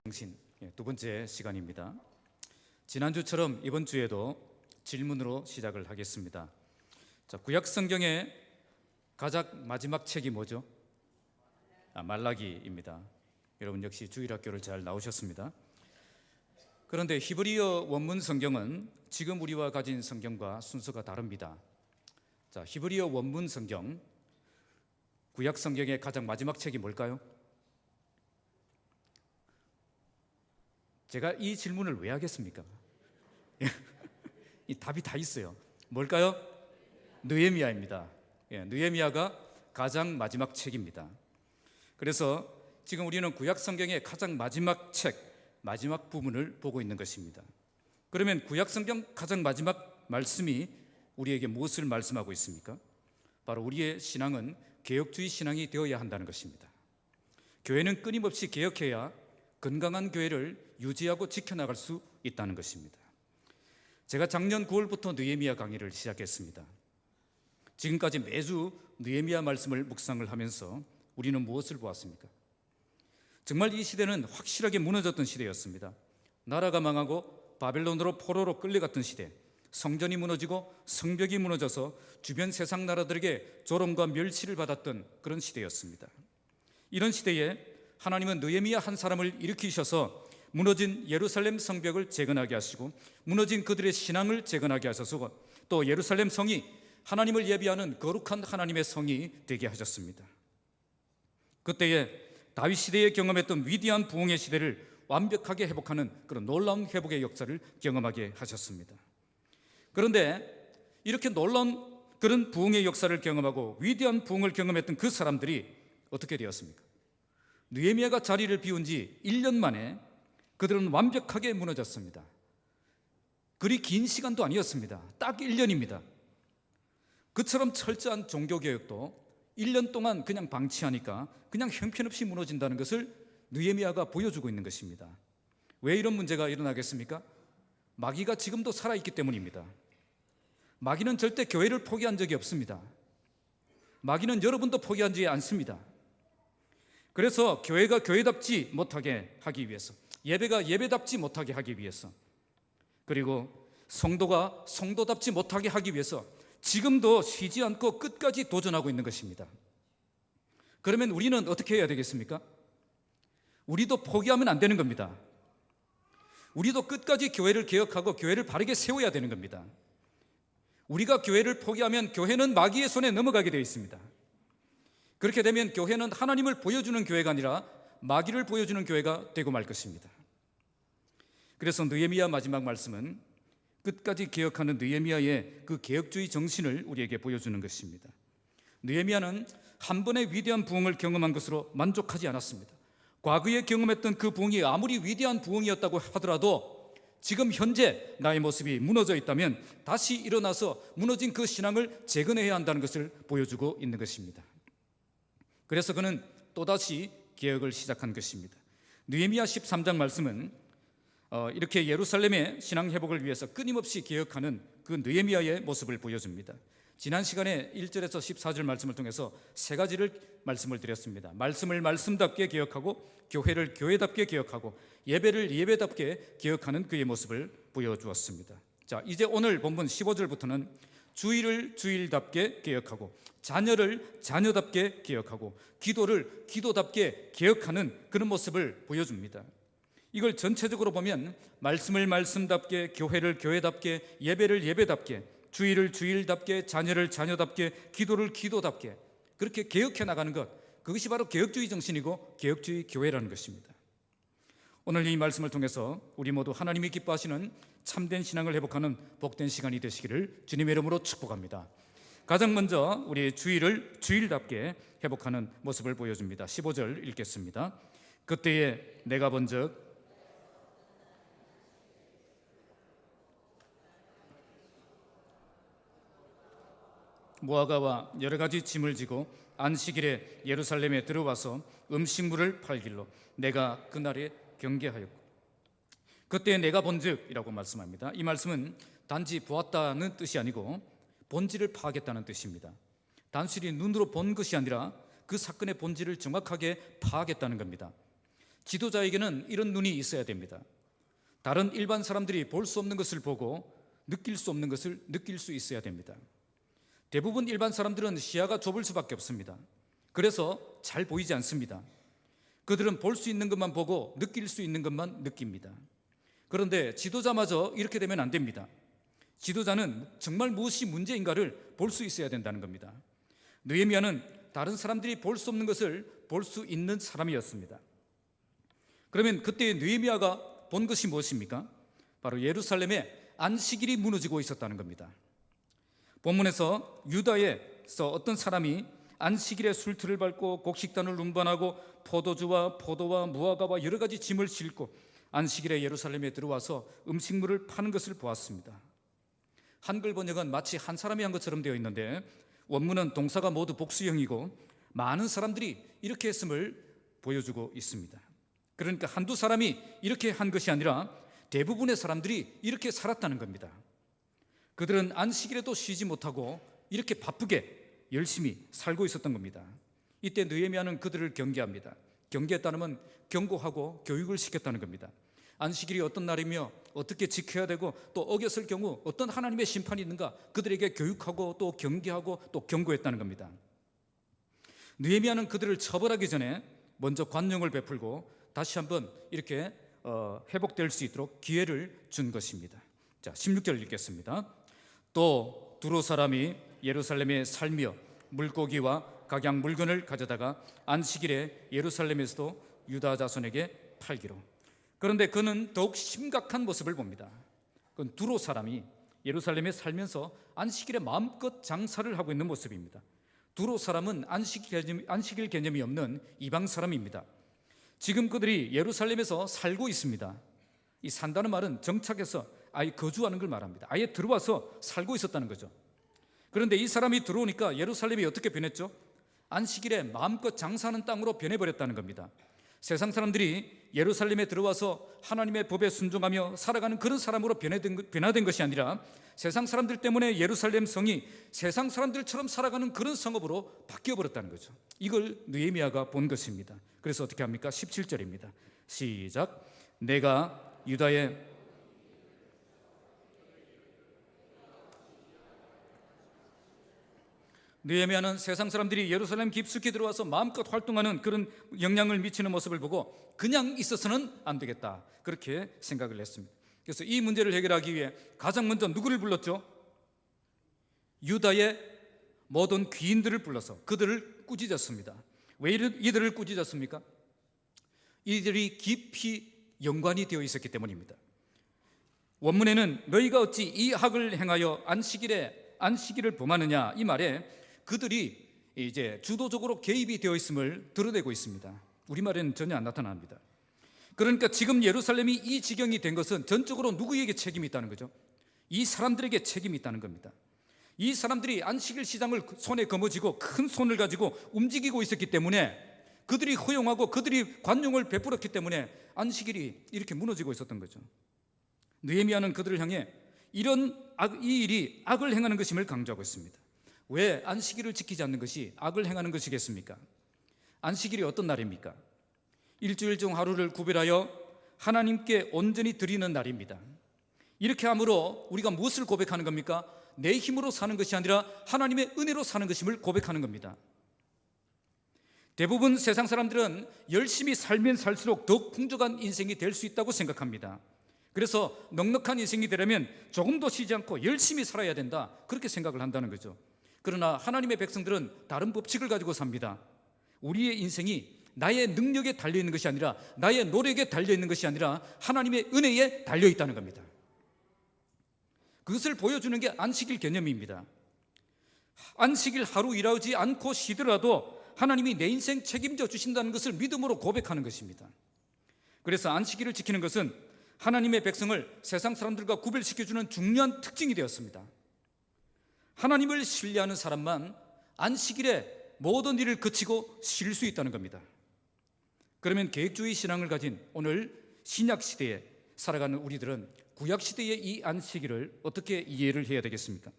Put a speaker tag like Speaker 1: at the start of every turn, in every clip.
Speaker 1: 정신 두 번째 시간입니다. 지난주처럼 이번 주에도 질문으로 시작을 하겠습니다. 구약 성경의 가장 마지막 책이 뭐죠? 말라기입니다. 여러분 역시 주일학교를 잘 나오셨습니다. 그런데 히브리어 원문 성경은 지금 우리와 가진 성경과 순서가 다릅니다. 히브리어 원문 성경, 구약 성경의 가장 마지막 책이 뭘까요? 제가 이 질문을 왜 하겠습니까? 이 답이 다 있어요. 뭘까요? 느헤미야입니다. 느헤미야가 가장 마지막 책입니다. 그래서 지금 우리는 구약 성경의 가장 마지막 책, 마지막 부분을 보고 있는 것입니다. 그러면 구약 성경 가장 마지막 말씀이 우리에게 무엇을 말씀하고 있습니까? 바로 우리의 신앙은 개혁주의 신앙이 되어야 한다는 것입니다. 교회는 끊임없이 개혁해야 건강한 교회를 유지하고 지켜나갈 수 있다는 것입니다. 제가 작년 9월부터 느헤미야 강의를 시작했습니다. 지금까지 매주 느헤미야 말씀을 묵상을 하면서 우리는 무엇을 보았습니까? 정말 이 시대는 확실하게 무너졌던 시대였습니다. 나라가 망하고 바벨론으로 포로로 끌려갔던 시대, 성전이 무너지고 성벽이 무너져서 주변 세상 나라들에게 조롱과 멸시를 받았던 그런 시대였습니다. 이런 시대에 하나님은 느헤미야 한 사람을 일으키셔서 무너진 예루살렘 성벽을 재건하게 하시고 무너진 그들의 신앙을 재건하게 하셔서 또 예루살렘 성이 하나님을 예비하는 거룩한 하나님의 성이 되게 하셨습니다. 그때에 다윗 시대에 경험했던 위대한 부흥의 시대를 완벽하게 회복하는 그런 놀라운 회복의 역사를 경험하게 하셨습니다. 그런데 이렇게 놀라운 그런 부흥의 역사를 경험하고 위대한 부흥을 경험했던 그 사람들이 어떻게 되었습니까? 느헤미야가 자리를 비운 지 1년 만에 그들은 완벽하게 무너졌습니다. 그리 긴 시간도 아니었습니다. 딱 1년입니다. 그처럼 철저한 종교개혁도 1년 동안 그냥 방치하니까 그냥 형편없이 무너진다는 것을 느헤미야가 보여주고 있는 것입니다. 왜 이런 문제가 일어나겠습니까? 마귀가 지금도 살아있기 때문입니다. 마귀는 절대 교회를 포기한 적이 없습니다. 마귀는 여러분도 포기하지 않습니다. 그래서 교회가 교회답지 못하게 하기 위해서, 예배가 예배답지 못하게 하기 위해서, 그리고 성도가 성도답지 못하게 하기 위해서 지금도 쉬지 않고 끝까지 도전하고 있는 것입니다. 그러면 우리는 어떻게 해야 되겠습니까? 우리도 포기하면 안 되는 겁니다. 우리도 끝까지 교회를 개혁하고 교회를 바르게 세워야 되는 겁니다. 우리가 교회를 포기하면 교회는 마귀의 손에 넘어가게 되어 있습니다. 그렇게 되면 교회는 하나님을 보여주는 교회가 아니라 마귀를 보여주는 교회가 되고 말 것입니다. 그래서 느헤미야 마지막 말씀은 끝까지 개혁하는 느헤미야의 그 개혁주의 정신을 우리에게 보여주는 것입니다. 느헤미야는 한 번의 위대한 부흥을 경험한 것으로 만족하지 않았습니다. 과거에 경험했던 그 부흥이 아무리 위대한 부흥이었다고 하더라도 지금 현재 나의 모습이 무너져 있다면 다시 일어나서 무너진 그 신앙을 재건해야 한다는 것을 보여주고 있는 것입니다. 그래서 그는 또다시 개혁을 시작한 것입니다. 느헤미야 13장 말씀은 이렇게 예루살렘의 신앙 회복을 위해서 끊임없이 개혁하는 그 느헤미야의 모습을 보여줍니다. 지난 시간에 1절에서 14절 말씀을 통해서 세 가지를 말씀을 드렸습니다. 말씀을 말씀답게 개혁하고, 교회를 교회답게 개혁하고, 예배를 예배답게 개혁하는 그의 모습을 보여주었습니다. 자, 이제 오늘 본문 15절부터는 주일을 주일답게 개혁하고, 자녀를 자녀답게 개혁하고, 기도를 기도답게 개혁하는 그런 모습을 보여줍니다. 이걸 전체적으로 보면 말씀을 말씀답게, 교회를 교회답게, 예배를 예배답게, 주일을 주일답게, 자녀를 자녀답게, 기도를 기도답게 그렇게 개혁해 나가는 것, 그것이 바로 개혁주의 정신이고 개혁주의 교회라는 것입니다. 오늘 이 말씀을 통해서 우리 모두 하나님이 기뻐하시는 참된 신앙을 회복하는 복된 시간이 되시기를 주님의 이름으로 축복합니다. 가장 먼저 우리 주일을 주일답게 회복하는 모습을 보여줍니다. 15절 읽겠습니다. 그때에 내가 본즉 무화과와 여러 가지 짐을 지고 안식일에 예루살렘에 들어와서 음식물을 팔길로 내가 그날에 경계하였고, 그때 내가 본즉이라고 말씀합니다. 이 말씀은 단지 보았다는 뜻이 아니고 본질을 파악했다는 뜻입니다. 단순히 눈으로 본 것이 아니라 그 사건의 본질을 정확하게 파악했다는 겁니다. 지도자에게는 이런 눈이 있어야 됩니다. 다른 일반 사람들이 볼 수 없는 것을 보고 느낄 수 없는 것을 느낄 수 있어야 됩니다. 대부분 일반 사람들은 시야가 좁을 수밖에 없습니다. 그래서 잘 보이지 않습니다. 그들은 볼 수 있는 것만 보고 느낄 수 있는 것만 느낍니다. 그런데 지도자마저 이렇게 되면 안 됩니다. 지도자는 정말 무엇이 문제인가를 볼 수 있어야 된다는 겁니다. 느헤미야는 다른 사람들이 볼 수 없는 것을 볼 수 있는 사람이었습니다. 그러면 그때 느헤미야가 본 것이 무엇입니까? 바로 예루살렘의 안식일이 무너지고 있었다는 겁니다. 본문에서 유다에서 어떤 사람이 안식일에 술틀을 밟고 곡식단을 운반하고 포도주와 포도와 무화과와 여러 가지 짐을 싣고 안식일에 예루살렘에 들어와서 음식물을 파는 것을 보았습니다. 한글 번역은 마치 한 사람이 한 것처럼 되어 있는데 원문은 동사가 모두 복수형이고 많은 사람들이 이렇게 했음을 보여주고 있습니다. 그러니까 한두 사람이 이렇게 한 것이 아니라 대부분의 사람들이 이렇게 살았다는 겁니다. 그들은 안식일에도 쉬지 못하고 이렇게 바쁘게 열심히 살고 있었던 겁니다. 이때 느헤미야는 그들을 경계합니다. 경계했다는 경고하고 교육을 시켰다는 겁니다. 안식일이 어떤 날이며 어떻게 지켜야 되고 또 어겼을 경우 어떤 하나님의 심판이 있는가 그들에게 교육하고 또 경계하고 또 경고했다는 겁니다. 느헤미야는 그들을 처벌하기 전에 먼저 관용을 베풀고 다시 한번 이렇게 회복될 수 있도록 기회를 준 것입니다. 자, 16절 읽겠습니다. 또 두로 사람이 예루살렘에 살며 물고기와 각양 물건을 가져다가 안식일에 예루살렘에서도 유다 자손에게 팔기로. 그런데 그는 더욱 심각한 모습을 봅니다. 그건 두로 사람이 예루살렘에 살면서 안식일에 마음껏 장사를 하고 있는 모습입니다. 두로 사람은 안식일 개념이 없는 이방 사람입니다. 지금 그들이 예루살렘에서 살고 있습니다. 이 산다는 말은 정착해서 아예 거주하는 걸 말합니다. 아예 들어와서 살고 있었다는 거죠. 그런데 이 사람이 들어오니까 예루살렘이 어떻게 변했죠? 안식일에 마음껏 장사하는 땅으로 변해버렸다는 겁니다. 세상 사람들이 예루살렘에 들어와서 하나님의 법에 순종하며 살아가는 그런 사람으로 변화된 것이 아니라 세상 사람들 때문에 예루살렘 성이 세상 사람들처럼 살아가는 그런 성읍으로 바뀌어버렸다는 거죠. 이걸 느헤미야가 본 것입니다. 그래서 어떻게 합니까? 17절입니다. 시작. 내가 유다의 느헤미야는 세상 사람들이 예루살렘 깊숙이 들어와서 마음껏 활동하는 그런 영향을 미치는 모습을 보고 그냥 있어서는 안 되겠다, 그렇게 생각을 했습니다. 그래서 이 문제를 해결하기 위해 가장 먼저 누구를 불렀죠? 유다의 모든 귀인들을 불러서 그들을 꾸짖었습니다. 왜 이들을 꾸짖었습니까? 이들이 깊이 연관이 되어 있었기 때문입니다. 원문에는 너희가 어찌 이 악을 행하여 안식일을 범하느냐, 이 말에 그들이 이제 주도적으로 개입이 되어 있음을 드러내고 있습니다. 우리말에는 전혀 안 나타납니다. 그러니까 지금 예루살렘이 이 지경이 된 것은 전적으로 누구에게 책임이 있다는 거죠? 이 사람들에게 책임이 있다는 겁니다. 이 사람들이 안식일 시장을 손에 거머쥐고 큰 손을 가지고 움직이고 있었기 때문에, 그들이 허용하고 그들이 관용을 베풀었기 때문에 안식일이 이렇게 무너지고 있었던 거죠. 느헤미야는 그들을 향해 이 일이 악을 행하는 것임을 강조하고 있습니다. 왜 안식일을 지키지 않는 것이 악을 행하는 것이겠습니까? 안식일이 어떤 날입니까? 일주일 중 하루를 구별하여 하나님께 온전히 드리는 날입니다. 이렇게 함으로 우리가 무엇을 고백하는 겁니까? 내 힘으로 사는 것이 아니라 하나님의 은혜로 사는 것임을 고백하는 겁니다. 대부분 세상 사람들은 열심히 살면 살수록 더 풍족한 인생이 될 수 있다고 생각합니다. 그래서 넉넉한 인생이 되려면 조금도 쉬지 않고 열심히 살아야 된다, 그렇게 생각을 한다는 거죠. 그러나 하나님의 백성들은 다른 법칙을 가지고 삽니다. 우리의 인생이 나의 능력에 달려있는 것이 아니라, 나의 노력에 달려있는 것이 아니라 하나님의 은혜에 달려있다는 겁니다. 그것을 보여주는 게 안식일 개념입니다. 안식일 하루 일하지 않고 쉬더라도 하나님이 내 인생 책임져 주신다는 것을 믿음으로 고백하는 것입니다. 그래서 안식일을 지키는 것은 하나님의 백성을 세상 사람들과 구별시켜주는 중요한 특징이 되었습니다. 하나님을 신뢰하는 사람만 안식일에 모든 일을 그치고 쉴 수 있다는 겁니다. 그러면 계획주의 신앙을 가진 오늘 신약시대에 살아가는 우리들은 구약시대의 이 안식일을 어떻게 이해를 해야 되겠습니까?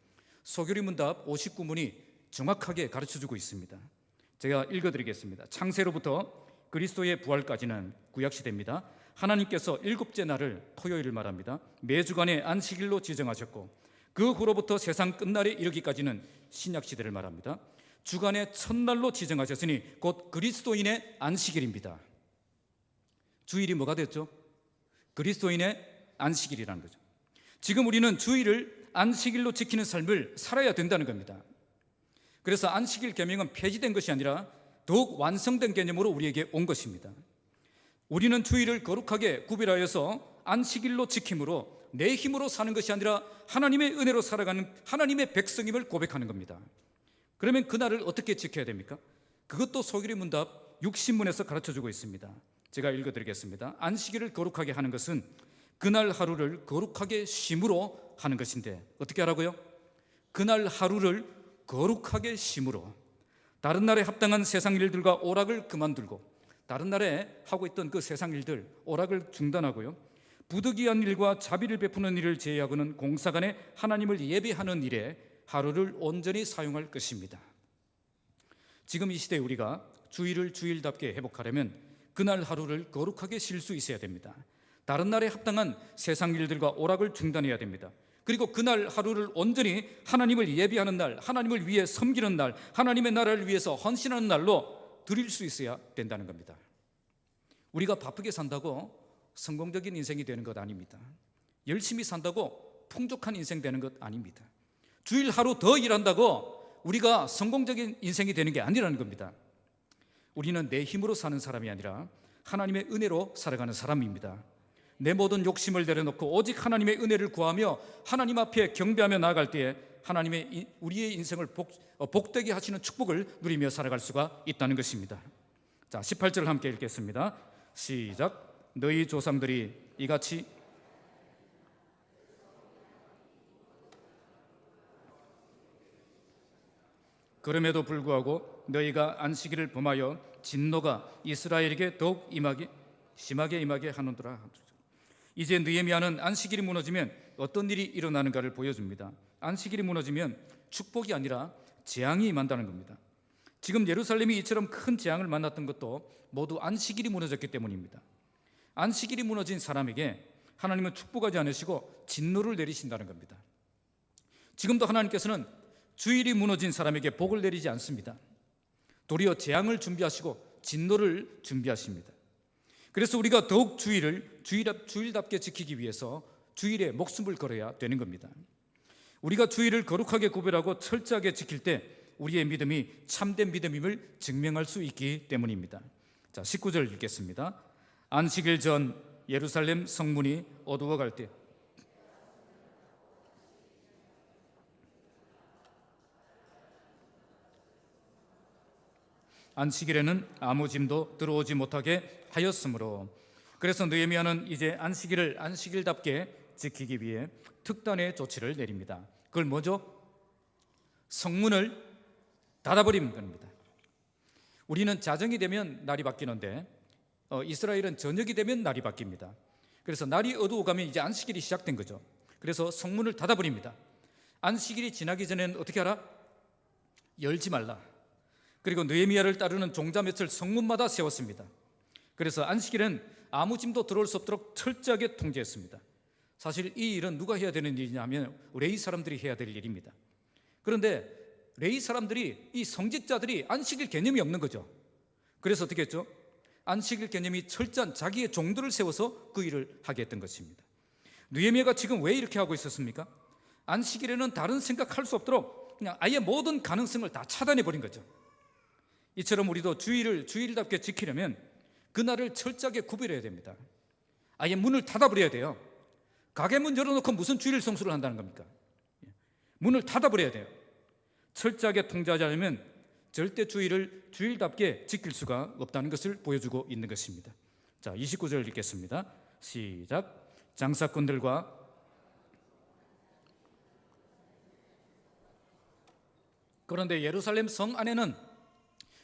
Speaker 1: 소교리 문답 59문이 정확하게 가르쳐주고 있습니다. 제가 읽어드리겠습니다. 창세로부터 그리스도의 부활까지는 구약시대입니다. 하나님께서 일곱째 날을, 토요일을 말합니다, 매주간의 안식일로 지정하셨고, 그 후로부터 세상 끝날에 이르기까지는 신약시대를 말합니다. 주간의 첫날로 지정하셨으니 곧 그리스도인의 안식일입니다. 주일이 뭐가 됐죠? 그리스도인의 안식일이라는 거죠. 지금 우리는 주일을 안식일로 지키는 삶을 살아야 된다는 겁니다. 그래서 안식일 계명은 폐지된 것이 아니라 더욱 완성된 개념으로 우리에게 온 것입니다. 우리는 주일을 거룩하게 구별하여서 안식일로 지킴으로 내 힘으로 사는 것이 아니라 하나님의 은혜로 살아가는 하나님의 백성임을 고백하는 겁니다. 그러면 그날을 어떻게 지켜야 됩니까? 그것도 소길의 문답 60문에서 가르쳐주고 있습니다. 제가 읽어드리겠습니다. 안식일을 거룩하게 하는 것은 그날 하루를 거룩하게 쉼으로 하는 것인데, 어떻게 하라고요? 그날 하루를 거룩하게 쉼으로, 다른 날에 합당한 세상 일들과 오락을 그만두고, 다른 날에 하고 있던 그 세상 일들, 오락을 중단하고요, 부득이한 일과 자비를 베푸는 일을 제외하고는 공사간에 하나님을 예배하는 일에 하루를 온전히 사용할 것입니다. 지금 이 시대에 우리가 주일을 주일답게 회복하려면 그날 하루를 거룩하게 쉴 수 있어야 됩니다. 다른 날에 합당한 세상 일들과 오락을 중단해야 됩니다. 그리고 그날 하루를 온전히 하나님을 예배하는 날, 하나님을 위해 섬기는 날, 하나님의 나라를 위해서 헌신하는 날로 드릴 수 있어야 된다는 겁니다. 우리가 바쁘게 산다고 성공적인 인생이 되는 것 아닙니다. 열심히 산다고 풍족한 인생 되는 것 아닙니다. 주일 하루 더 일한다고 우리가 성공적인 인생이 되는 게 아니라는 겁니다. 우리는 내 힘으로 사는 사람이 아니라 하나님의 은혜로 살아가는 사람입니다. 내 모든 욕심을 내려놓고 오직 하나님의 은혜를 구하며 하나님 앞에 경배하며 나아갈 때에 하나님의 우리의 인생을 복되게 하시는 축복을 누리며 살아갈 수가 있다는 것입니다. 자, 18절을 함께 읽겠습니다. 시작. 너희 조상들이 이같이 그럼에도 불구하고 너희가 안식일을 범하여 진노가 이스라엘에게 더욱 심하게 임하게 하는도라. 이제 느헤미야는 안식일이 무너지면 어떤 일이 일어나는가를 보여줍니다. 안식일이 무너지면 축복이 아니라 재앙이 임한다는 겁니다. 지금 예루살렘이 이처럼 큰 재앙을 만났던 것도 모두 안식일이 무너졌기 때문입니다. 안식일이 무너진 사람에게 하나님은 축복하지 않으시고 진노를 내리신다는 겁니다. 지금도 하나님께서는 주일이 무너진 사람에게 복을 내리지 않습니다. 도리어 재앙을 준비하시고 진노를 준비하십니다. 그래서 우리가 더욱 주일을 주일답게 지키기 위해서 주일에 목숨을 걸어야 되는 겁니다. 우리가 주일을 거룩하게 구별하고 철저하게 지킬 때 우리의 믿음이 참된 믿음임을 증명할 수 있기 때문입니다. 자, 19절 읽겠습니다. 안식일 전 예루살렘 성문이 어두워갈 때 안식일에는 아무 짐도 들어오지 못하게 하였으므로, 그래서 느헤미야는 이제 안식일을 안식일답게 지키기 위해 특단의 조치를 내립니다. 그걸 뭐죠? 성문을 닫아버리는 겁니다. 우리는 자정이 되면 날이 바뀌는데 이스라엘은 저녁이 되면 날이 바뀝니다. 그래서 날이 어두워가면 이제 안식일이 시작된 거죠. 그래서 성문을 닫아버립니다. 안식일이 지나기 전에는 어떻게 하라? 열지 말라. 그리고 느헤미야를 따르는 종자 맷을 성문마다 세웠습니다. 그래서 안식일은 아무 짐도 들어올 수 없도록 철저하게 통제했습니다. 사실 이 일은 누가 해야 되는 일이냐면 레위 사람들이 해야 될 일입니다. 그런데 레위 사람들이, 이 성직자들이 안식일 개념이 없는 거죠. 그래서 어떻게 했죠? 안식일 개념이 철저한 자기의 종들을 세워서 그 일을 하게 했던 것입니다. 느헤미야가 지금 왜 이렇게 하고 있었습니까? 안식일에는 다른 생각할 수 없도록 그냥 아예 모든 가능성을 다 차단해 버린 거죠. 이처럼 우리도 주일을 주일답게 지키려면 그날을 철저하게 구별해야 됩니다. 아예 문을 닫아버려야 돼요. 가게 문 열어놓고 무슨 주일 성수를 한다는 겁니까? 문을 닫아버려야 돼요. 철저하게 통제하지 않으면 절대 주일을 주일답게 지킬 수가 없다는 것을 보여주고 있는 것입니다. 자, 29절 읽겠습니다. 시작. 장사꾼들과 그런데 예루살렘 성 안에는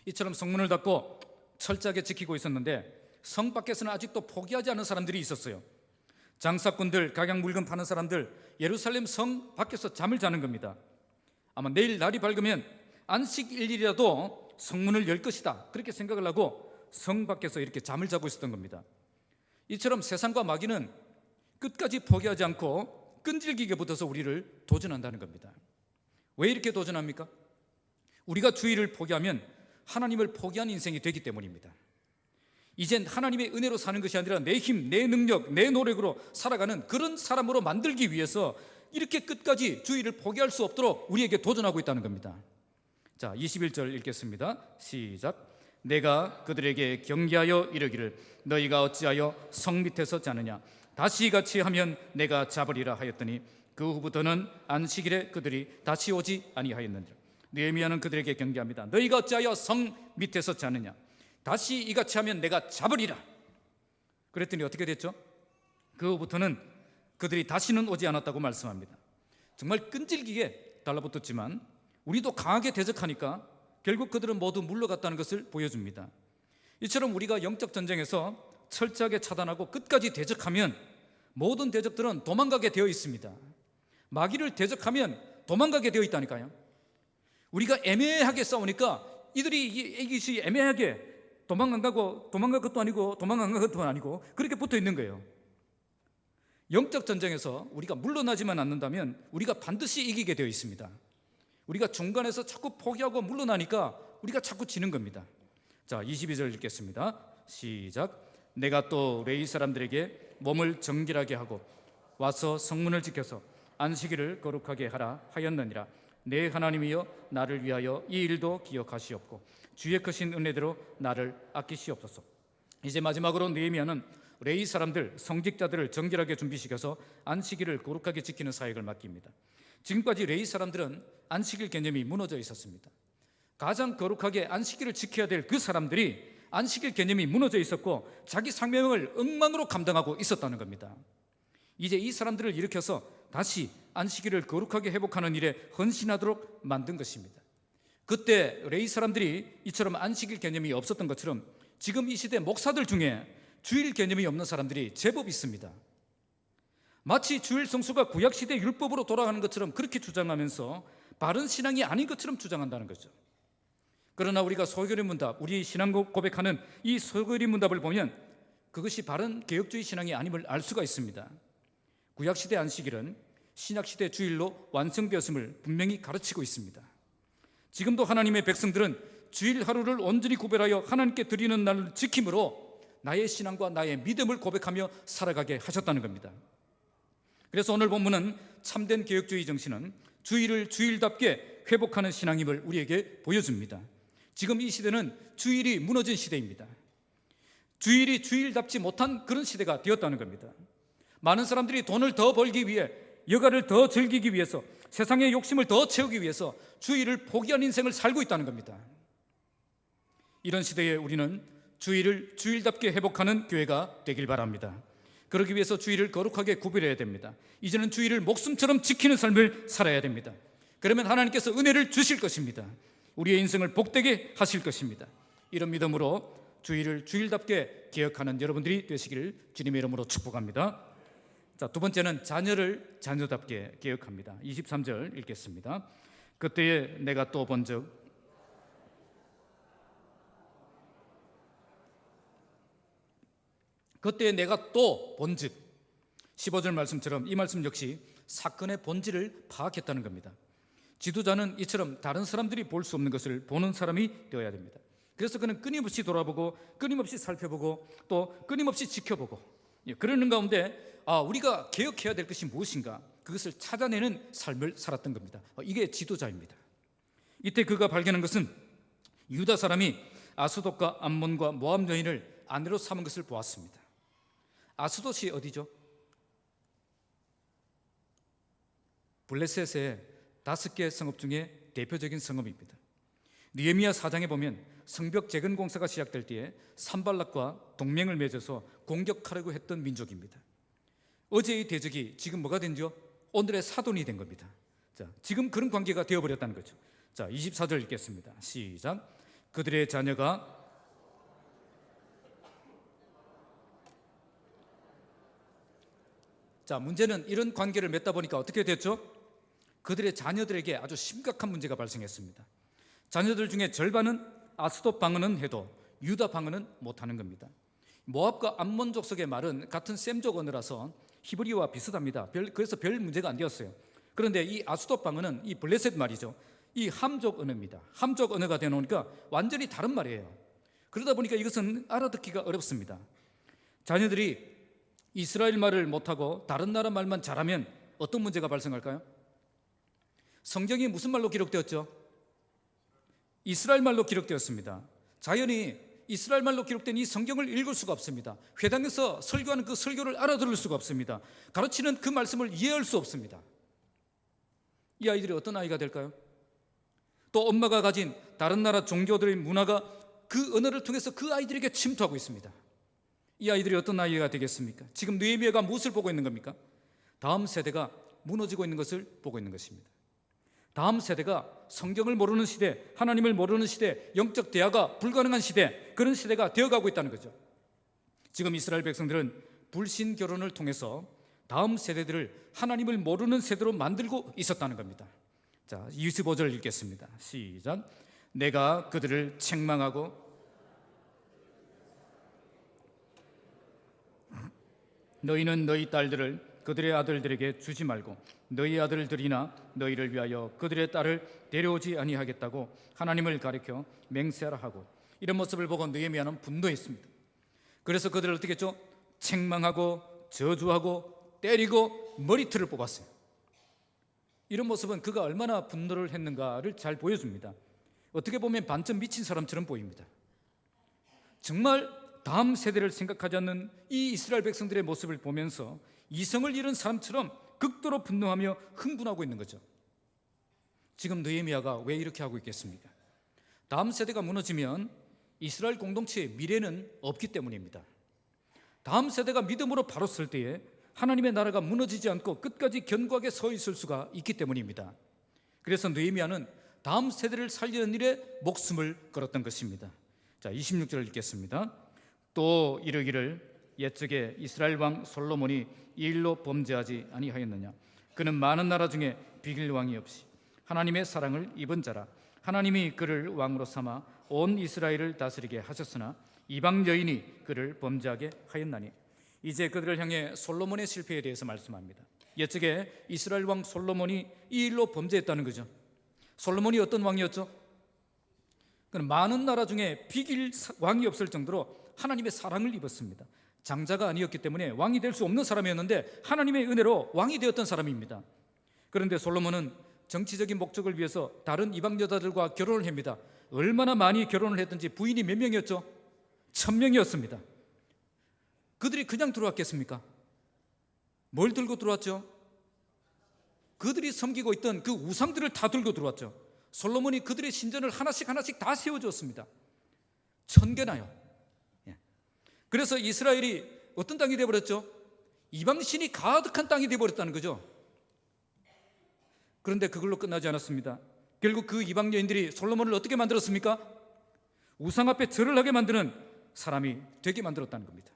Speaker 1: 이처럼 성문을 닫고 철저하게 지키고 있었는데 성 밖에서는 아직도 포기하지 않은 사람들이 있었어요. 장사꾼들, 각양 물건 파는 사람들, 예루살렘 성 밖에서 잠을 자는 겁니다. 아마 내일 날이 밝으면 안식일이라도 성문을 열 것이다, 그렇게 생각을 하고 성 밖에서 이렇게 잠을 자고 있었던 겁니다. 이처럼 세상과 마귀는 끝까지 포기하지 않고 끈질기게 붙어서 우리를 도전한다는 겁니다. 왜 이렇게 도전합니까? 우리가 주의를 포기하면 하나님을 포기한 인생이 되기 때문입니다. 이젠 하나님의 은혜로 사는 것이 아니라 내 힘, 내 능력, 내 노력으로 살아가는 그런 사람으로 만들기 위해서 이렇게 끝까지 주의를 포기할 수 없도록 우리에게 도전하고 있다는 겁니다. 자, 21절 읽겠습니다. 시작. 내가 그들에게 경계하여 이르기를 너희가 어찌하여 성 밑에서 자느냐 다시 같이 하면 내가 잡으리라 하였더니 그 후부터는 안식일에 그들이 다시 오지 아니하였느니라. 느헤미야는 그들에게 경계합니다. 너희가 어찌하여 성 밑에서 자느냐 다시 이같이 하면 내가 잡으리라. 그랬더니 어떻게 됐죠? 그 후부터는 그들이 다시는 오지 않았다고 말씀합니다. 정말 끈질기게 달라붙었지만 우리도 강하게 대적하니까 결국 그들은 모두 물러갔다는 것을 보여줍니다. 이처럼 우리가 영적 전쟁에서 철저하게 차단하고 끝까지 대적하면 모든 대적들은 도망가게 되어 있습니다. 마귀를 대적하면 도망가게 되어 있다니까요. 우리가 애매하게 싸우니까 이것이 애매하게 도망간 것도 아니고 그렇게 붙어 있는 거예요. 영적 전쟁에서 우리가 물러나지만 않는다면 우리가 반드시 이기게 되어 있습니다. 우리가 중간에서 자꾸 포기하고 물러나니까 우리가 자꾸 지는 겁니다. 자, 22절 읽겠습니다. 시작. 내가 또 레위 사람들에게 몸을 정결하게 하고 와서 성문을 지켜서 안식일을 거룩하게 하라 하였느니라. 내 하나님이여 나를 위하여 이 일도 기억하시옵고 주의 크신 은혜대로 나를 아끼시옵소서. 이제 마지막으로 느헤미야는 레위 사람들, 성직자들을 정결하게 준비시켜서 안식일을 거룩하게 지키는 사역을 맡깁니다. 지금까지 레위 사람들은 안식일 개념이 무너져 있었습니다. 가장 거룩하게 안식일을 지켜야 될 그 사람들이 안식일 개념이 무너져 있었고 자기 사명을 엉망으로 감당하고 있었다는 겁니다. 이제 이 사람들을 일으켜서 다시 안식일을 거룩하게 회복하는 일에 헌신하도록 만든 것입니다. 그때 레위 사람들이 이처럼 안식일 개념이 없었던 것처럼 지금 이 시대 목사들 중에 주일 개념이 없는 사람들이 제법 있습니다. 마치 주일 성수가 구약시대 율법으로 돌아가는 것처럼 그렇게 주장하면서 바른 신앙이 아닌 것처럼 주장한다는 거죠. 그러나 우리가 소결의 문답, 우리 신앙 고백하는 이 소결의 문답을 보면 그것이 바른 개혁주의 신앙이 아님을 알 수가 있습니다. 구약시대 안식일은 신약시대 주일로 완성되었음을 분명히 가르치고 있습니다. 지금도 하나님의 백성들은 주일 하루를 온전히 구별하여 하나님께 드리는 날을 지킴으로 나의 신앙과 나의 믿음을 고백하며 살아가게 하셨다는 겁니다. 그래서 오늘 본문은 참된 개혁주의 정신은 주일을 주일답게 회복하는 신앙임을 우리에게 보여줍니다. 지금 이 시대는 주일이 무너진 시대입니다. 주일이 주일답지 못한 그런 시대가 되었다는 겁니다. 많은 사람들이 돈을 더 벌기 위해, 여가를 더 즐기기 위해서, 세상의 욕심을 더 채우기 위해서 주일을 포기한 인생을 살고 있다는 겁니다. 이런 시대에 우리는 주일을 주일답게 회복하는 교회가 되길 바랍니다. 그러기 위해서 주일을 거룩하게 구별해야 됩니다. 이제는 주일을 목숨처럼 지키는 삶을 살아야 됩니다. 그러면 하나님께서 은혜를 주실 것입니다. 우리의 인생을 복되게 하실 것입니다. 이런 믿음으로 주일을 주일답게 기억하는 여러분들이 되시기를 주님의 이름으로 축복합니다. 자, 두 번째는 자녀를 자녀답게 기억합니다. 23절 읽겠습니다. 그때에 내가 또 본즉 그때에 내가 또 본즉 15절 말씀처럼 이 말씀 역시 사건의 본질을 파악했다는 겁니다. 지도자는 이처럼 다른 사람들이 볼 수 없는 것을 보는 사람이 되어야 됩니다. 그래서 그는 끊임없이 돌아보고 끊임없이 살펴보고 또 끊임없이 지켜보고 그러는 가운데 우리가 개혁해야 될 것이 무엇인가 그것을 찾아내는 삶을 살았던 겁니다. 이게 지도자입니다. 이때 그가 발견한 것은 유다 사람이 아스돗과 암몬과 모압 여인을 아내로 삼은 것을 보았습니다. 아스돗이 어디죠? 블레셋의 5개 성읍 중에 대표적인 성읍입니다. 느헤미야 4장에 보면 성벽 재건 공사가 시작될 때에 산발락과 동맹을 맺어서 공격하려고 했던 민족입니다. 어제의 대적이 지금 뭐가 된죠? 오늘의 사돈이 된 겁니다. 자, 지금 그런 관계가 되어버렸다는 거죠. 자, 24절 읽겠습니다. 시작. 그들의 자녀가 자, 문제는 이런 관계를 맺다 보니까 어떻게 됐죠? 그들의 자녀들에게 아주 심각한 문제가 발생했습니다. 자녀들 중에 절반은 아스돗 방언은 해도 유다 방언은 못하는 겁니다. 모압과 암몬 족속의 말은 같은 셈족 언어라서 히브리어와 비슷합니다. 그래서 별 문제가 안 되었어요. 그런데 이 아수돗 방언은 이 블레셋 말이죠. 이 함족 언어입니다. 함족 언어가 되어놓으니까 완전히 다른 말이에요. 그러다 보니까 이것은 알아듣기가 어렵습니다. 자녀들이 이스라엘 말을 못하고 다른 나라 말만 잘하면 어떤 문제가 발생할까요? 성경이 무슨 말로 기록되었죠? 이스라엘 말로 기록되었습니다. 자연히 이스라엘 말로 기록된 이 성경을 읽을 수가 없습니다. 회당에서 설교하는 그 설교를 알아들을 수가 없습니다. 가르치는 그 말씀을 이해할 수 없습니다. 이 아이들이 어떤 아이가 될까요? 또 엄마가 가진 다른 나라 종교들의 문화가 그 언어를 통해서 그 아이들에게 침투하고 있습니다. 이 아이들이 어떤 아이가 되겠습니까? 지금 느헤미야가 무엇을 보고 있는 겁니까? 다음 세대가 무너지고 있는 것을 보고 있는 것입니다. 다음 세대가 성경을 모르는 시대, 하나님을 모르는 시대, 영적 대화가 불가능한 시대, 그런 시대가 되어가고 있다는 거죠. 지금 이스라엘 백성들은 불신 결혼을 통해서 다음 세대들을 하나님을 모르는 세대로 만들고 있었다는 겁니다. 자, 25절 읽겠습니다. 시작. 내가 그들을 책망하고 너희는 너희 딸들을 그들의 아들들에게 주지 말고 너희 아들들이나 너희를 위하여 그들의 딸을 데려오지 아니하겠다고 하나님을 가리켜 맹세하라 하고, 이런 모습을 보고 느헤미야는 분노했습니다. 그래서 그들을 어떻게 했죠? 책망하고 저주하고 때리고 머리털을 뽑았어요. 이런 모습은 그가 얼마나 분노를 했는가를 잘 보여줍니다. 어떻게 보면 반쯤 미친 사람처럼 보입니다. 정말 다음 세대를 생각하지 않는 이 이스라엘 백성들의 모습을 보면서 이성을 잃은 사람처럼 극도로 분노하며 흥분하고 있는 거죠. 지금 느헤미야가 왜 이렇게 하고 있겠습니까? 다음 세대가 무너지면 이스라엘 공동체의 미래는 없기 때문입니다. 다음 세대가 믿음으로 바로 설 때에 하나님의 나라가 무너지지 않고 끝까지 견고하게 서 있을 수가 있기 때문입니다. 그래서 느헤미야는 다음 세대를 살리는 일에 목숨을 걸었던 것입니다. 자, 26절을 읽겠습니다. 또 이르기를 옛적에 이스라엘 왕 솔로몬이 이 일로 범죄하지 아니하였느냐? 그는 많은 나라 중에 비길 왕이 없이 하나님의 사랑을 입은 자라. 하나님이 그를 왕으로 삼아 온 이스라엘을 다스리게 하셨으나 이방 여인이 그를 범죄하게 하였나니. 이제 그들을 향해 솔로몬의 실패에 대해서 말씀합니다. 옛적에 이스라엘 왕 솔로몬이 이 일로 범죄했다는 거죠. 솔로몬이 어떤 왕이었죠? 그는 많은 나라 중에 비길 왕이 없을 정도로 하나님의 사랑을 입었습니다. 장자가 아니었기 때문에 왕이 될 수 없는 사람이었는데 하나님의 은혜로 왕이 되었던 사람입니다. 그런데 솔로몬은 정치적인 목적을 위해서 다른 이방 여자들과 결혼을 합니다. 얼마나 많이 결혼을 했든지 부인이 몇 명이었죠? 1000명이었습니다. 그들이 그냥 들어왔겠습니까? 뭘 들고 들어왔죠? 그들이 섬기고 있던 그 우상들을 다 들고 들어왔죠. 솔로몬이 그들의 신전을 하나씩 하나씩 다 세워주었습니다. 1000개나요. 그래서 이스라엘이 어떤 땅이 되어버렸죠? 이방신이 가득한 땅이 되어버렸다는 거죠. 그런데 그걸로 끝나지 않았습니다. 결국 그 이방 여인들이 솔로몬을 어떻게 만들었습니까? 우상 앞에 절을 하게 만드는 사람이 되게 만들었다는 겁니다.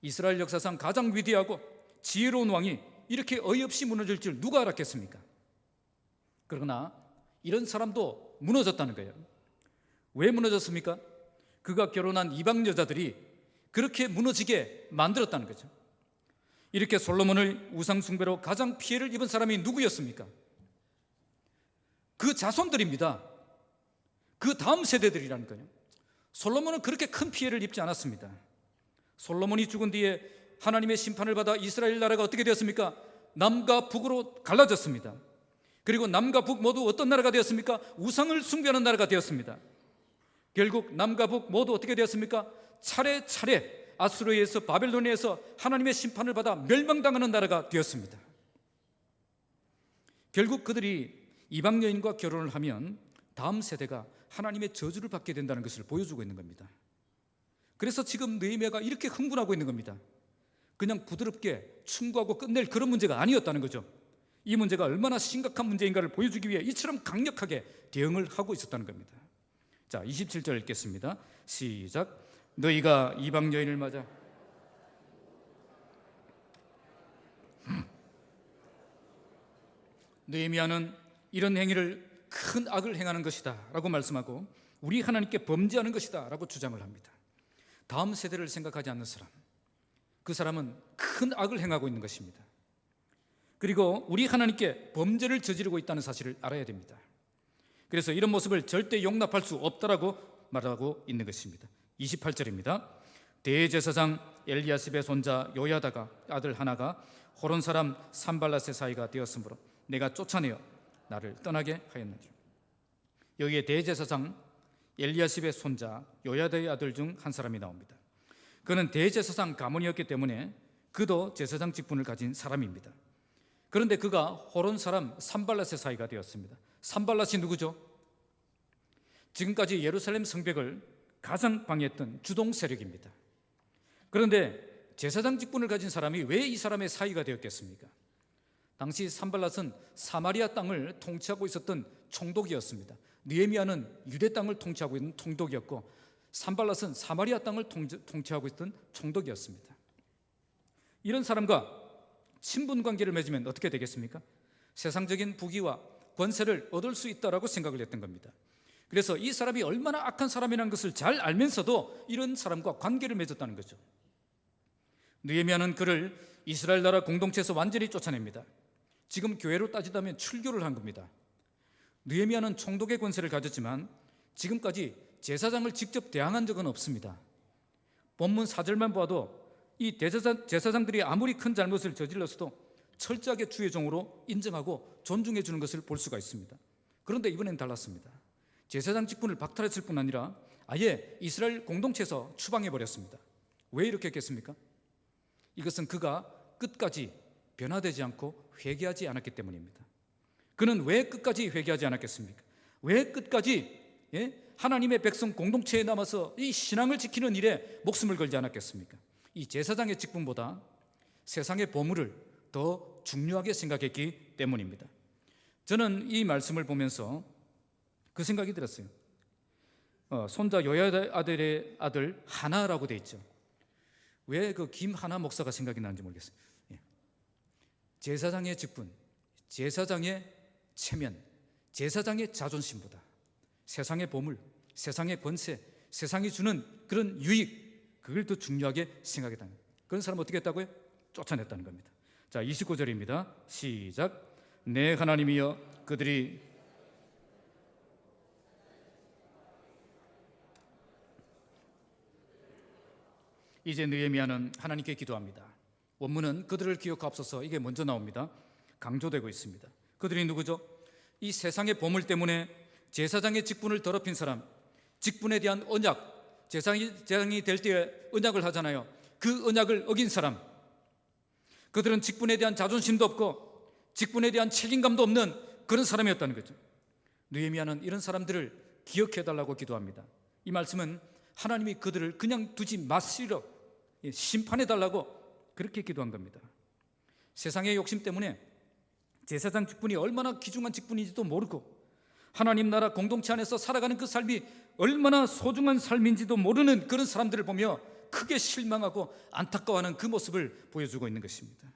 Speaker 1: 이스라엘 역사상 가장 위대하고 지혜로운 왕이 이렇게 어이없이 무너질 줄 누가 알았겠습니까? 그러나 이런 사람도 무너졌다는 거예요. 왜 무너졌습니까? 그가 결혼한 이방 여자들이 그렇게 무너지게 만들었다는 거죠. 이렇게 솔로몬을 우상 숭배로 가장 피해를 입은 사람이 누구였습니까? 그 자손들입니다. 그 다음 세대들이라는 거예요. 솔로몬은 그렇게 큰 피해를 입지 않았습니다. 솔로몬이 죽은 뒤에 하나님의 심판을 받아 이스라엘 나라가 어떻게 되었습니까? 남과 북으로 갈라졌습니다. 그리고 남과 북 모두 어떤 나라가 되었습니까? 우상을 숭배하는 나라가 되었습니다. 결국 남과 북 모두 어떻게 되었습니까? 차례차례 아수르에서 바벨론에서 하나님의 심판을 받아 멸망당하는 나라가 되었습니다. 결국 그들이 이방 여인과 결혼을 하면 다음 세대가 하나님의 저주를 받게 된다는 것을 보여주고 있는 겁니다. 그래서 지금 느헤미야가 이렇게 흥분하고 있는 겁니다. 그냥 부드럽게 충고하고 끝낼 그런 문제가 아니었다는 거죠. 이 문제가 얼마나 심각한 문제인가를 보여주기 위해 이처럼 강력하게 대응을 하고 있었다는 겁니다. 자, 27절 읽겠습니다. 시작. 너희가 이방 여인을 맞아 느헤미야는 이런 행위를 큰 악을 행하는 것이다 라고 말씀하고 우리 하나님께 범죄하는 것이다 라고 주장을 합니다. 다음 세대를 생각하지 않는 사람, 그 사람은 큰 악을 행하고 있는 것입니다. 그리고 우리 하나님께 범죄를 저지르고 있다는 사실을 알아야 됩니다. 그래서 이런 모습을 절대 용납할 수 없다라고 말하고 있는 것입니다. 28절입니다. 대제사장 엘리야십의 손자 요야다가 아들 하나가 호론 사람 산발랏의 사이가 되었으므로 내가 쫓아내어 나를 떠나게 하였느니라. 여기에 대제사장 엘리야십의 손자 요야다의 아들 중 한 사람이 나옵니다. 그는 대제사장 가문이었기 때문에 그도 제사장 직분을 가진 사람입니다. 그런데 그가 호론 사람 산발랏의 사이가 되었습니다. 산발랏이 누구죠? 지금까지 예루살렘 성벽을 가장 방해했던 주동 세력입니다. 그런데 제사장 직분을 가진 사람이 왜 이 사람의 사이가 되었겠습니까? 당시 산발랏은 사마리아 땅을 통치하고 있었던 총독이었습니다. 느헤미야는 유대 땅을 통치하고 있는 총독이었고, 산발랏은 사마리아 땅을 통치하고 있던 총독이었습니다. 이런 사람과 친분 관계를 맺으면 어떻게 되겠습니까? 세상적인 부귀와 권세를 얻을 수 있다라고 생각을 했던 겁니다. 그래서 이 사람이 얼마나 악한 사람이라는 것을 잘 알면서도 이런 사람과 관계를 맺었다는 거죠. 느헤미야는 그를 이스라엘 나라 공동체에서 완전히 쫓아냅니다. 지금 교회로 따지다면 출교를 한 겁니다. 느헤미야는 총독의 권세를 가졌지만 지금까지 제사장을 직접 대항한 적은 없습니다. 본문 4절만 봐도 이 제사장들이 아무리 큰 잘못을 저질렀어도 철저하게 주의 종으로 인정하고 존중해 주는 것을 볼 수가 있습니다. 그런데 이번엔 달랐습니다. 제사장 직분을 박탈했을 뿐 아니라 아예 이스라엘 공동체에서 추방해 버렸습니다. 왜 이렇게 했겠습니까? 이것은 그가 끝까지 변화되지 않고 회개하지 않았기 때문입니다. 그는 왜 끝까지 회개하지 않았겠습니까? 왜 끝까지 하나님의 백성 공동체에 남아서 이 신앙을 지키는 일에 목숨을 걸지 않았겠습니까? 이 제사장의 직분보다 세상의 보물을 더 중요하게 생각했기 때문입니다. 저는 이 말씀을 보면서 그 생각이 들었어요. 손자 요야다 아들의 아들 하나라고 돼 있죠. 왜 그 김하나 목사가 생각이 나는지 모르겠어요. 제사장의 직분, 제사장의 체면, 제사장의 자존심보다 세상의 보물, 세상의 권세, 세상이 주는 그런 유익, 그걸 더 중요하게 생각했다는 거예요. 그런 사람은 어떻게 했다고요? 쫓아냈다는 겁니다. 자, 29절입니다. 시작. 내 하나님이여 그들이 이제 느헤미야는 하나님께 기도합니다. 원문은 그들을 기억하옵소서, 이게 먼저 나옵니다. 강조되고 있습니다. 그들이 누구죠? 이 세상의 보물 때문에 제사장의 직분을 더럽힌 사람, 직분에 대한 언약, 제사장이 될 때에 언약을 하잖아요. 그 언약을 어긴 사람, 그들은 직분에 대한 자존심도 없고 직분에 대한 책임감도 없는 그런 사람이었다는 거죠. 느헤미야는 이런 사람들을 기억해달라고 기도합니다. 이 말씀은 하나님이 그들을 그냥 두지 마시려 심판해달라고 그렇게 기도한 겁니다. 세상의 욕심 때문에 제사장 직분이 얼마나 귀중한 직분인지도 모르고 하나님 나라 공동체 안에서 살아가는 그 삶이 얼마나 소중한 삶인지도 모르는 그런 사람들을 보며 크게 실망하고 안타까워하는 그 모습을 보여주고 있는 것입니다.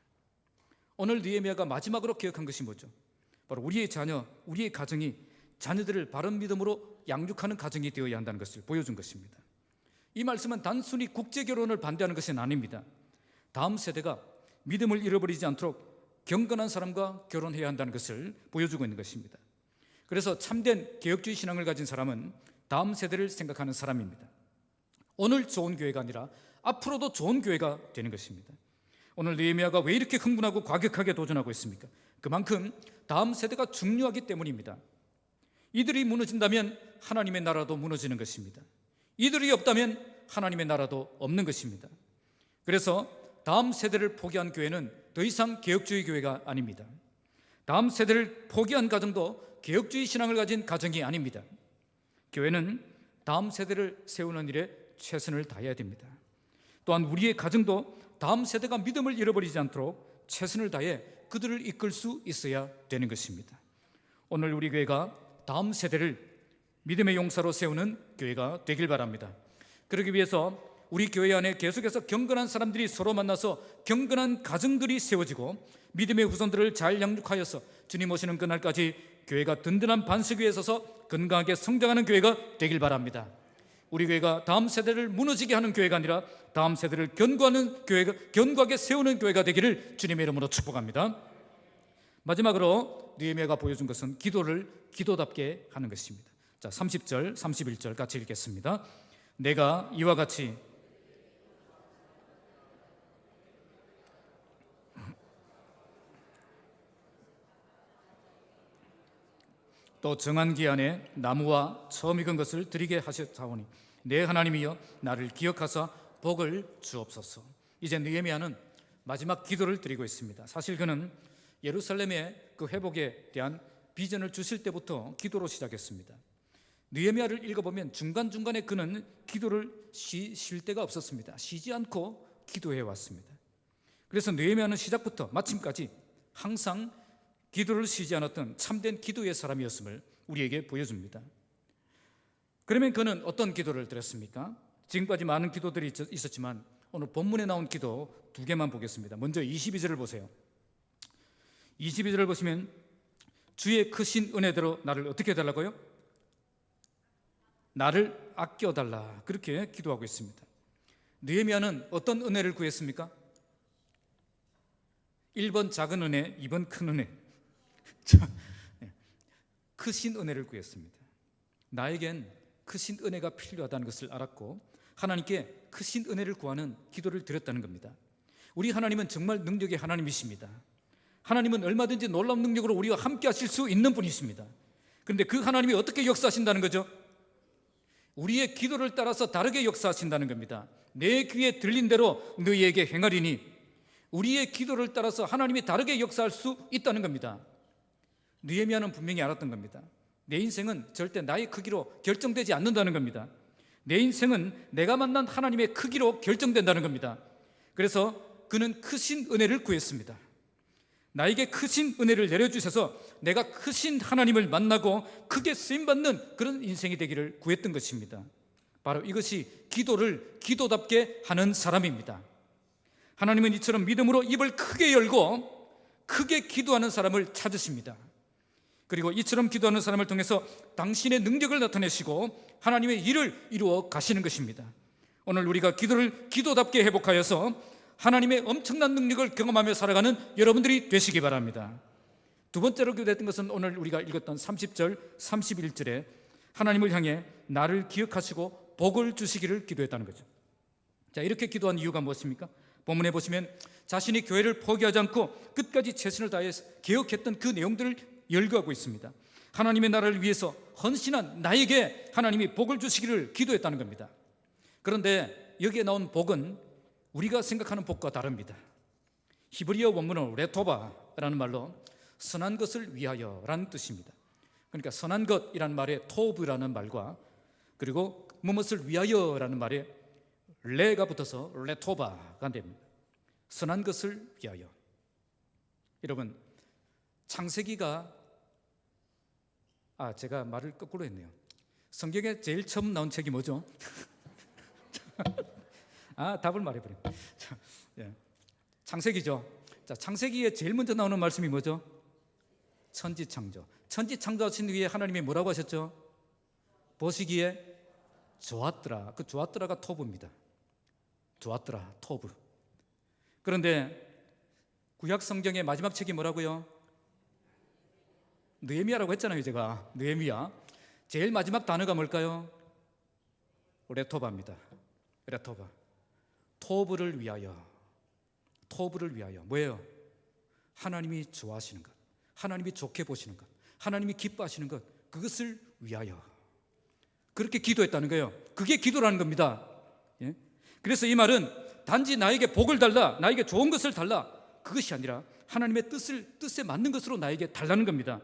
Speaker 1: 오늘 느헤미야가 마지막으로 기억한 것이 뭐죠? 바로 우리의 자녀, 우리의 가정이 자녀들을 바른 믿음으로 양육하는 가정이 되어야 한다는 것을 보여준 것입니다. 이 말씀은 단순히 국제결혼을 반대하는 것은 아닙니다. 다음 세대가 믿음을 잃어버리지 않도록 경건한 사람과 결혼해야 한다는 것을 보여주고 있는 것입니다. 그래서 참된 개혁주의 신앙을 가진 사람은 다음 세대를 생각하는 사람입니다. 오늘 좋은 교회가 아니라 앞으로도 좋은 교회가 되는 것입니다. 오늘 느헤미야가 왜 이렇게 흥분하고 과격하게 도전하고 있습니까? 그만큼 다음 세대가 중요하기 때문입니다. 이들이 무너진다면 하나님의 나라도 무너지는 것입니다. 이들이 없다면 하나님의 나라도 없는 것입니다. 그래서 다음 세대를 포기한 교회는 더 이상 개혁주의 교회가 아닙니다. 다음 세대를 포기한 가정도 개혁주의 신앙을 가진 가정이 아닙니다. 교회는 다음 세대를 세우는 일에 최선을 다해야 됩니다. 또한 우리의 가정도 다음 세대가 믿음을 잃어버리지 않도록 최선을 다해 그들을 이끌 수 있어야 되는 것입니다. 오늘 우리 교회가 다음 세대를 믿음의 용사로 세우는 교회가 되길 바랍니다. 그러기 위해서 우리 교회 안에 계속해서 경건한 사람들이 서로 만나서 경건한 가정들이 세워지고 믿음의 후손들을 잘 양육하여서 주님 오시는 그날까지 교회가 든든한 반석 위에 서서 건강하게 성장하는 교회가 되길 바랍니다. 우리 교회가 다음 세대를 무너지게 하는 교회가 아니라 다음 세대를 견고하는 교회가, 견고하게 세우는 교회가 되기를 주님의 이름으로 축복합니다. 마지막으로 느헤미야가 보여준 것은 기도를 기도답게 하는 것입니다. 자, 30절, 31절 같이 읽겠습니다. 내가 이와 같이 또 정한 기한에 나무와 처음 익은 것을 드리게 하셨사오니 내 하나님이여 나를 기억하사 복을 주옵소서. 이제 느헤미야는 마지막 기도를 드리고 있습니다. 사실 그는 예루살렘의 그 회복에 대한 비전을 주실 때부터 기도로 시작했습니다. 느헤미야를 읽어보면 중간중간에 그는 기도를 쉴 때가 없었습니다. 쉬지 않고 기도해 왔습니다. 그래서 느헤미야는 시작부터 마침까지 항상 기도를 쉬지 않았던 참된 기도의 사람이었음을 우리에게 보여줍니다. 그러면 그는 어떤 기도를 드렸습니까? 지금까지 많은 기도들이 있었지만 오늘 본문에 나온 기도 두 개만 보겠습니다. 먼저 22절을 보세요. 22절을 보시면 주의 크신 은혜대로 나를 어떻게 해달라고요? 나를 아껴달라, 그렇게 기도하고 있습니다. 느헤미야는 어떤 은혜를 구했습니까? 1번 작은 은혜, 2번 큰 은혜. 크신 은혜를 구했습니다. 나에겐 크신 은혜가 필요하다는 것을 알았고 하나님께 크신 은혜를 구하는 기도를 드렸다는 겁니다. 우리 하나님은 정말 능력의 하나님이십니다. 하나님은 얼마든지 놀라운 능력으로 우리와 함께 하실 수 있는 분이십니다. 그런데 그 하나님이 어떻게 역사하신다는 거죠? 우리의 기도를 따라서 다르게 역사하신다는 겁니다. 내 귀에 들린 대로 너희에게 행하리니, 우리의 기도를 따라서 하나님이 다르게 역사할 수 있다는 겁니다. 느헤미야는 분명히 알았던 겁니다. 내 인생은 절대 나의 크기로 결정되지 않는다는 겁니다. 내 인생은 내가 만난 하나님의 크기로 결정된다는 겁니다. 그래서 그는 크신 은혜를 구했습니다. 나에게 크신 은혜를 내려주셔서 내가 크신 하나님을 만나고 크게 쓰임받는 그런 인생이 되기를 구했던 것입니다. 바로 이것이 기도를 기도답게 하는 사람입니다. 하나님은 이처럼 믿음으로 입을 크게 열고 크게 기도하는 사람을 찾으십니다. 그리고 이처럼 기도하는 사람을 통해서 당신의 능력을 나타내시고 하나님의 일을 이루어 가시는 것입니다. 오늘 우리가 기도를 기도답게 회복하여서 하나님의 엄청난 능력을 경험하며 살아가는 여러분들이 되시기 바랍니다. 두 번째로 기도했던 것은 오늘 우리가 읽었던 30절, 31절에 하나님을 향해 나를 기억하시고 복을 주시기를 기도했다는 거죠. 자, 이렇게 기도한 이유가 무엇입니까? 본문에 보시면 자신이 교회를 포기하지 않고 끝까지 최선을 다해 개혁했던 그 내용들을 열거하고 있습니다. 하나님의 나라를 위해서 헌신한 나에게 하나님이 복을 주시기를 기도했다는 겁니다. 그런데 여기에 나온 복은 우리가 생각하는 복과 다릅니다. 히브리어 원문은 레토바라는 말로 선한 것을 위하여라는 뜻입니다. 그러니까 선한 것이라는 말에 토브라는 말과 그리고 무엇을 위하여라는 말에 레가 붙어서 레토바가 됩니다. 선한 것을 위하여. 여러분, 창세기가 제가 말을 거꾸로 했네요. 성경에 제일 처음 나온 책이 뭐죠? 답을 말해버려요. 창세기죠. 자, 창세기에 제일 먼저 나오는 말씀이 뭐죠? 천지창조. 천지창조하신 후에 하나님이 뭐라고 하셨죠? 보시기에 좋았더라. 그 좋았더라가 토브입니다. 좋았더라, 토브. 그런데 구약 성경의 마지막 책이 뭐라고요? 느헤미야라고 했잖아요. 제가 느헤미야. 제일 마지막 단어가 뭘까요? 레토바입니다. 레토바. 토브를 위하여. 토브를 위하여. 뭐예요? 하나님이 좋아하시는 것, 하나님이 좋게 보시는 것, 하나님이 기뻐하시는 것, 그것을 위하여. 그렇게 기도했다는 거예요. 그게 기도라는 겁니다. 예? 그래서 이 말은 단지 나에게 복을 달라, 나에게 좋은 것을 달라, 그것이 아니라 하나님의 뜻에 맞는 것으로 나에게 달라는 겁니다.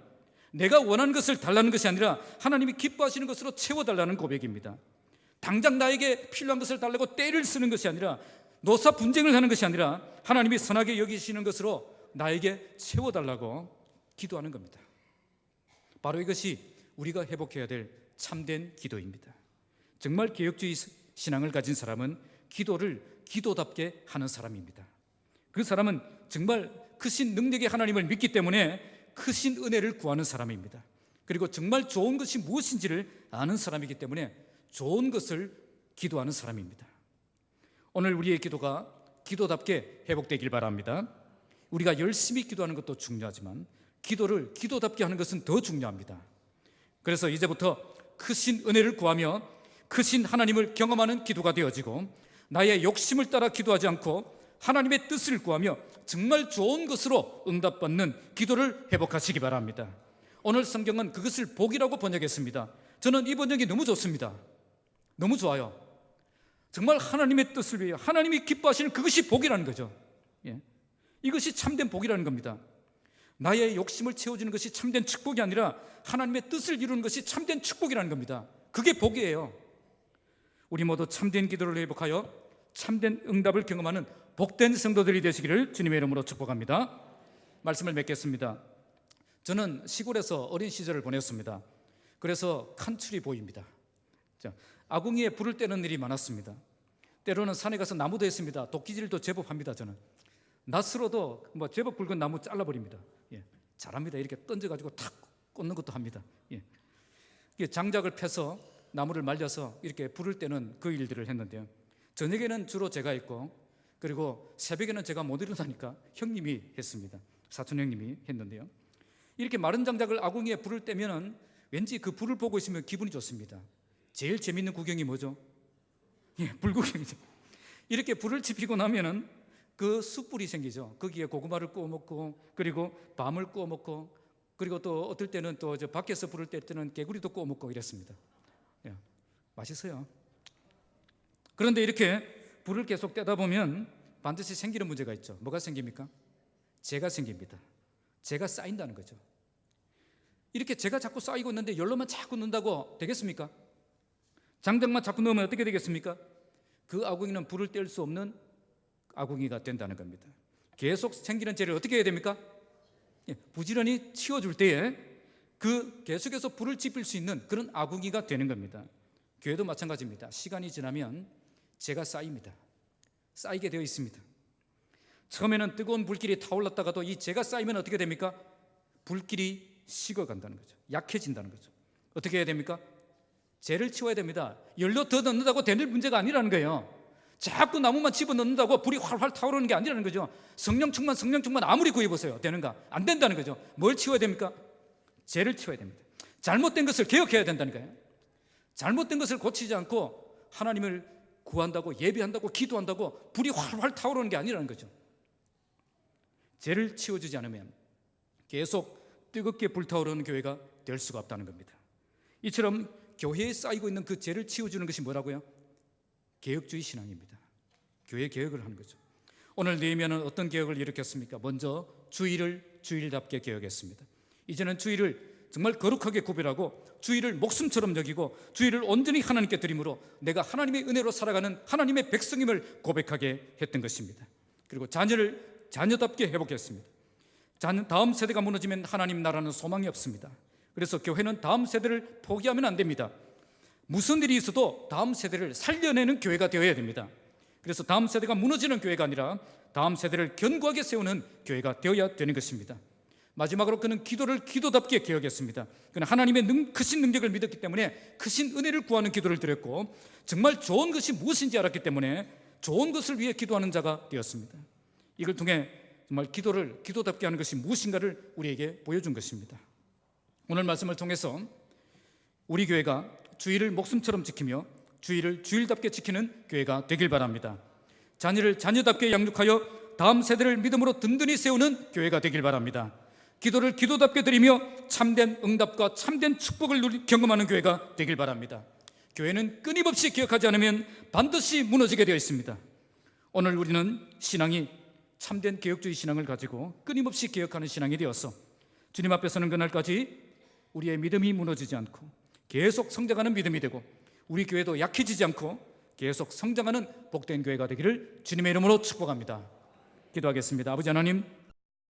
Speaker 1: 내가 원하는 것을 달라는 것이 아니라 하나님이 기뻐하시는 것으로 채워달라는 고백입니다. 당장 나에게 필요한 것을 달라고 떼를 쓰는 것이 아니라, 노사 분쟁을 하는 것이 아니라 하나님이 선하게 여기시는 것으로 나에게 채워달라고 기도하는 겁니다. 바로 이것이 우리가 회복해야 될 참된 기도입니다. 정말 개혁주의 신앙을 가진 사람은 기도를 기도답게 하는 사람입니다. 그 사람은 정말 크신 능력의 하나님을 믿기 때문에 크신 은혜를 구하는 사람입니다. 그리고 정말 좋은 것이 무엇인지를 아는 사람이기 때문에 좋은 것을 기도하는 사람입니다. 오늘 우리의 기도가 기도답게 회복되길 바랍니다. 우리가 열심히 기도하는 것도 중요하지만 기도를 기도답게 하는 것은 더 중요합니다. 그래서 이제부터 크신 은혜를 구하며 크신 하나님을 경험하는 기도가 되어지고, 나의 욕심을 따라 기도하지 않고 하나님의 뜻을 구하며 정말 좋은 것으로 응답받는 기도를 회복하시기 바랍니다. 오늘 성경은 그것을 복이라고 번역했습니다. 저는 이 번역이 너무 좋습니다. 너무 좋아요. 정말 하나님의 뜻을 위해 하나님이 기뻐하시는 그것이 복이라는 거죠. 이것이 참된 복이라는 겁니다. 나의 욕심을 채워주는 것이 참된 축복이 아니라 하나님의 뜻을 이루는 것이 참된 축복이라는 겁니다. 그게 복이에요. 우리 모두 참된 기도를 회복하여 참된 응답을 경험하는 복된 성도들이 되시기를 주님의 이름으로 축복합니다. 말씀을 맺겠습니다. 저는 시골에서 어린 시절을 보냈습니다. 그래서 칸출이 보입니다. 아궁이에 불을 떼는 일이 많았습니다. 때로는 산에 가서 나무도 했습니다. 도끼질도 제법 합니다. 저는 낫으로도 제법 굵은 나무 잘라버립니다. 잘합니다. 이렇게 던져가지고 탁 꽂는 것도 합니다. 장작을 패서 나무를 말려서 이렇게 불을 떼는 그 일들을 했는데요, 저녁에는 주로 제가 했고, 그리고 새벽에는 제가 못 일어나니까 형님이 했습니다. 사촌 형님이 했는데요, 이렇게 마른 장작을 아궁이에 불을 떼면은 왠지 그 불을 보고 있으면 기분이 좋습니다. 제일 재밌는 구경이 뭐죠? 불구경이죠. 이렇게 불을 지피고 나면은 그 숯불이 생기죠. 거기에 고구마를 구워 먹고, 그리고 밤을 구워 먹고, 그리고 또 어떨 때는 또 밖에서 불을 뗄 때는 개구리도 구워 먹고 이랬습니다. 맛있어요. 그런데 이렇게 불을 계속 떼다 보면 반드시 생기는 문제가 있죠. 뭐가 생깁니까? 재가 생깁니다. 재가 쌓인다는 거죠. 이렇게 재가 자꾸 쌓이고 있는데 연료만 자꾸 넣는다고 되겠습니까? 장작만 자꾸 넣으면 어떻게 되겠습니까? 그 아궁이는 불을 뗄 수 없는 아궁이가 된다는 겁니다. 계속 생기는 재를 어떻게 해야 됩니까? 부지런히 치워줄 때에 그 계속해서 불을 지필 수 있는 그런 아궁이가 되는 겁니다. 교회도 마찬가지입니다. 시간이 지나면 재가 쌓입니다. 쌓이게 되어 있습니다. 처음에는 뜨거운 불길이 타올랐다가도 이 재가 쌓이면 어떻게 됩니까? 불길이 식어간다는 거죠. 약해진다는 거죠. 어떻게 해야 됩니까? 재를 치워야 됩니다. 연료 더 넣는다고 되는 문제가 아니라는 거예요. 자꾸 나무만 집어넣는다고 불이 활활 타오르는 게 아니라는 거죠. 성령 충만 아무리 구해보세요. 되는가? 안 된다는 거죠. 뭘 치워야 됩니까? 재를 치워야 됩니다. 잘못된 것을 개혁해야 된다는 거예요. 잘못된 것을 고치지 않고 하나님을 구한다고, 예배한다고, 기도한다고 불이 활활 타오르는 게 아니라는 거죠. 재를 치워주지 않으면 계속 뜨겁게 불타오르는 교회가 될 수가 없다는 겁니다. 이처럼 교회에 쌓이고 있는 그 재를 치워주는 것이 뭐라고요? 개혁주의 신앙입니다. 교회 개혁을 하는 거죠. 오늘 느헤미야는 어떤 개혁을 일으켰습니까? 먼저 주일을 주일답게 개혁했습니다. 이제는 주일을 정말 거룩하게 구별하고 주일을 목숨처럼 여기고 주일을 온전히 하나님께 드림으로 내가 하나님의 은혜로 살아가는 하나님의 백성임을 고백하게 했던 것입니다. 그리고 자녀를 자녀답게 회복했습니다. 다음 세대가 무너지면 하나님 나라는 소망이 없습니다. 그래서 교회는 다음 세대를 포기하면 안 됩니다. 무슨 일이 있어도 다음 세대를 살려내는 교회가 되어야 됩니다. 그래서 다음 세대가 무너지는 교회가 아니라 다음 세대를 견고하게 세우는 교회가 되어야 되는 것입니다. 마지막으로 그는 기도를 기도답게 개혁했습니다. 그는 하나님의 크신 능력을 믿었기 때문에 크신 은혜를 구하는 기도를 드렸고, 정말 좋은 것이 무엇인지 알았기 때문에 좋은 것을 위해 기도하는 자가 되었습니다. 이걸 통해 정말 기도를 기도답게 하는 것이 무엇인가를 우리에게 보여준 것입니다. 오늘 말씀을 통해서 우리 교회가 주일을 목숨처럼 지키며 주일을 주일답게 지키는 교회가 되길 바랍니다. 자녀를 자녀답게 양육하여 다음 세대를 믿음으로 든든히 세우는 교회가 되길 바랍니다. 기도를 기도답게 드리며 참된 응답과 참된 축복을 경험하는 교회가 되길 바랍니다. 교회는 끊임없이 기억하지 않으면 반드시 무너지게 되어 있습니다. 오늘 우리는 신앙이 참된 개혁주의 신앙을 가지고 끊임없이 기억하는 신앙이 되어서 주님 앞에 서는 그날까지 우리의 믿음이 무너지지 않고 계속 성장하는 믿음이 되고 우리 교회도 약해지지 않고 계속 성장하는 복된 교회가 되기를 주님의 이름으로 축복합니다. 기도하겠습니다. 아버지 하나님,